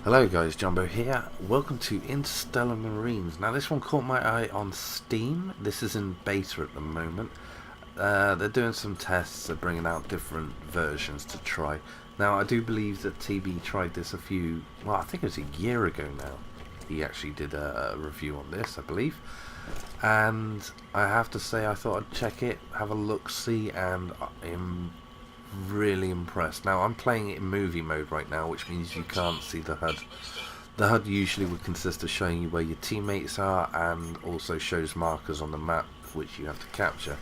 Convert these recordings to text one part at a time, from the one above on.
Hello guys, JONBO here. Welcome to Interstellar Marines. Now this one caught my eye on Steam. This is in beta at the moment. They're doing some tests, they're bringing out different versions to try. Now I do believe that TB tried this I think it was a year ago now. He actually did a review on this, I believe. And I have to say I thought I'd check it, have a look-see, and I'm really impressed. Now I'm playing it in movie mode right now, which means you can't see the HUD. The HUD usually would consist of showing you where your teammates are and also shows markers on the map which you have to capture.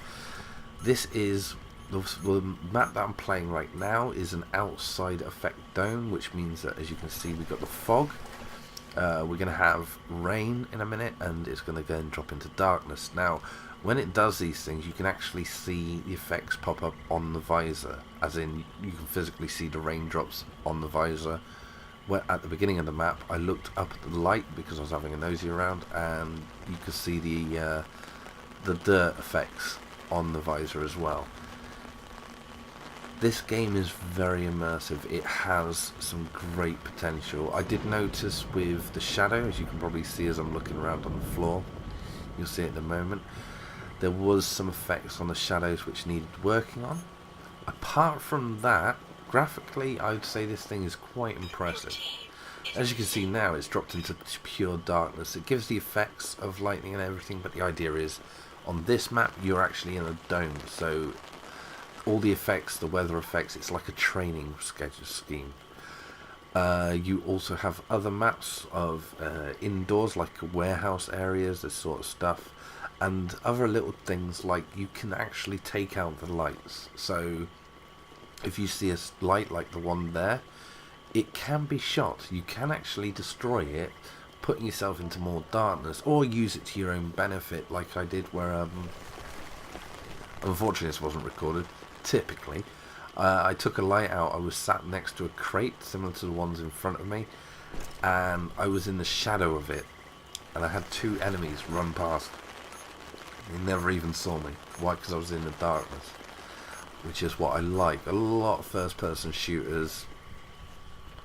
This is the map that I'm playing right now is an outside effect dome, which means that, as you can see, we've got the fog. We're going to have rain in a minute, and it's going to go and drop into darkness. Now when it does these things, you can actually see the effects pop up on the visor, as in you can physically see the raindrops on the visor. Where at the beginning of the map I looked up at the light because I was having a nosy around, and you could see the dirt effects on the visor as well. This game is very immersive. It has some great potential. I did notice with the shadow, as you can probably see as I'm looking around on the floor, you'll see it at the moment, there was some effects on the shadows which needed working on. Apart from that, graphically I would say this thing is quite impressive. As you can see now, it's dropped into pure darkness. It gives the effects of lightning and everything, but the idea is on this map you're actually in a dome, so all the effects, the weather effects, it's like a training schedule scheme. You also have other maps of indoors, like warehouse areas, this sort of stuff, and other little things like you can actually take out the lights. So if you see a light like the one there, it can be shot. You can actually destroy it, putting yourself into more darkness, or use it to your own benefit, like I did where unfortunately this wasn't recorded. Typically I took a light out. I was sat next to a crate similar to the ones in front of me, and I was in the shadow of it, and I had two enemies run past. They never even saw me. Why? Because I was in the darkness, which is what I like. A lot of first person shooters,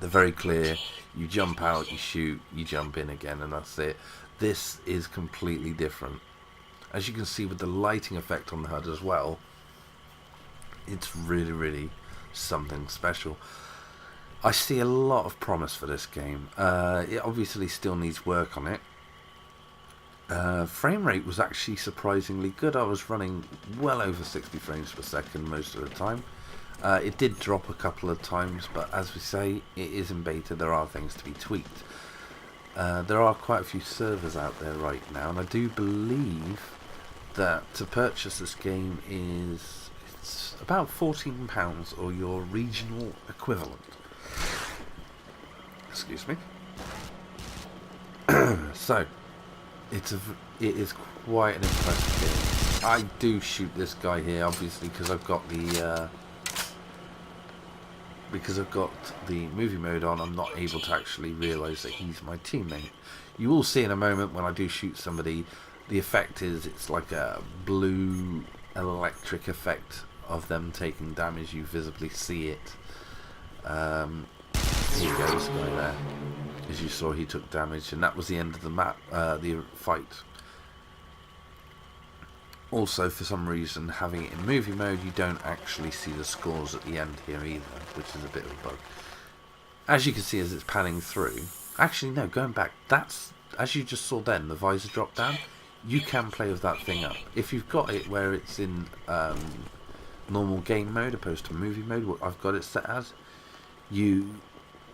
they're very clear. You jump out, you shoot, you jump in again, and that's it. This is completely different. As you can see with the lighting effect on the HUD as well, it's really something special. I see a lot of promise for this game. It obviously still needs work on it. Frame rate was actually surprisingly good. I was running well over 60 frames per second most of the time. It did drop a couple of times, but as we say, it is in beta. There are things to be tweaked. There are quite a few servers out there right now, and I do believe that to purchase this game it's about £14 or your regional equivalent. Excuse me. So it is quite an impressive game. I do shoot this guy here, obviously, because I've got the movie mode on. I'm not able to actually realise that he's my teammate. You will see in a moment when I do shoot somebody, the effect is it's like a blue electric effect of them taking damage. You visibly see it. Here you go, this guy there. As you saw, he took damage, and that was the end of the map, the fight. Also, for some reason, having it in movie mode, you don't actually see the scores at the end here either, which is a bit of a bug. As you can see as it's panning through, actually no, going back, that's, as you just saw then, the visor drop down, you can play with that thing up. If you've got it where it's in normal game mode opposed to movie mode, what I've got it set as, you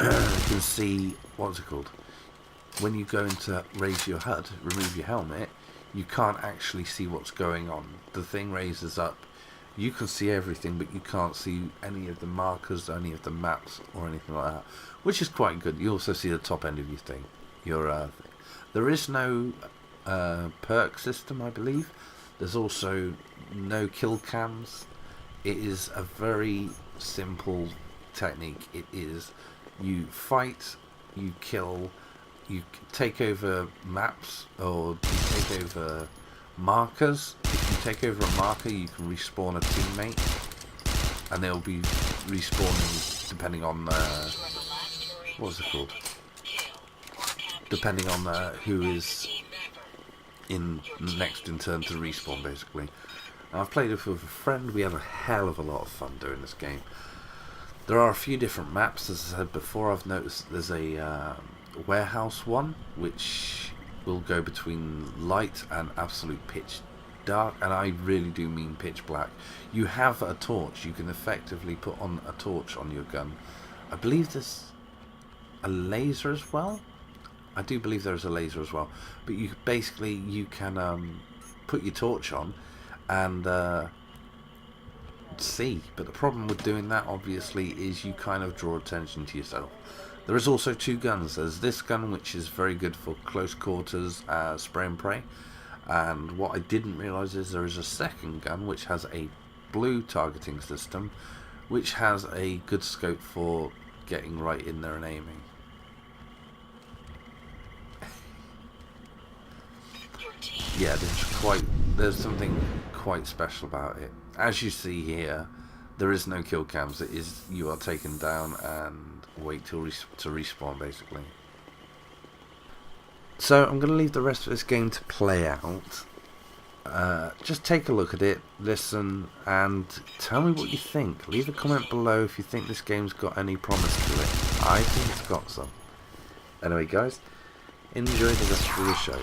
can see, what's it called, when you go into raise your HUD, remove your helmet, you can't actually see what's going on. The thing raises up, you can see everything, but you can't see any of the markers, any of the maps or anything like that, which is quite good. You also see the top end of your thing, there is no perk system, I believe. There's also no kill cams. It is a very simple technique. It is, you fight, you kill, you take over maps, or you take over markers. If you take over a marker, you can respawn a teammate, and they'll be respawning depending on what's it called? depending on who is in next in turn to respawn, basically. I've played it with a friend. We have a hell of a lot of fun doing this game. There are a few different maps, as I said before. I've noticed there's a warehouse one, which will go between light and absolute pitch dark, and I really do mean pitch black. You have a torch. You can effectively put on a torch on your gun. I believe there's a laser as well. I do believe there's a laser as well. But you basically, you can put your torch on and see. But the problem with doing that, obviously, is you kind of draw attention to yourself. There is also two guns. There's this gun, which is very good for close quarters spray and pray. And what I didn't realise is there is a second gun which has a blue targeting system, which has a good scope for getting right in there and aiming. Yeah, there's something quite special about it. As you see here, there is no kill cams. It is, you are taken down and wait to respawn, basically. So I'm going to leave the rest of this game to play out. Just take a look at it, listen, and tell me what you think. Leave a comment below if you think this game's got any promise to it. I think it's got some. Anyway, guys, enjoy the rest of the show.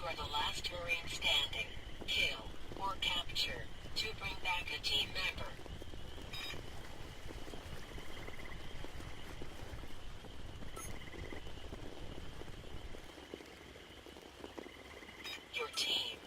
are the last Marine standing. Kill or capture to bring back a team member. Your team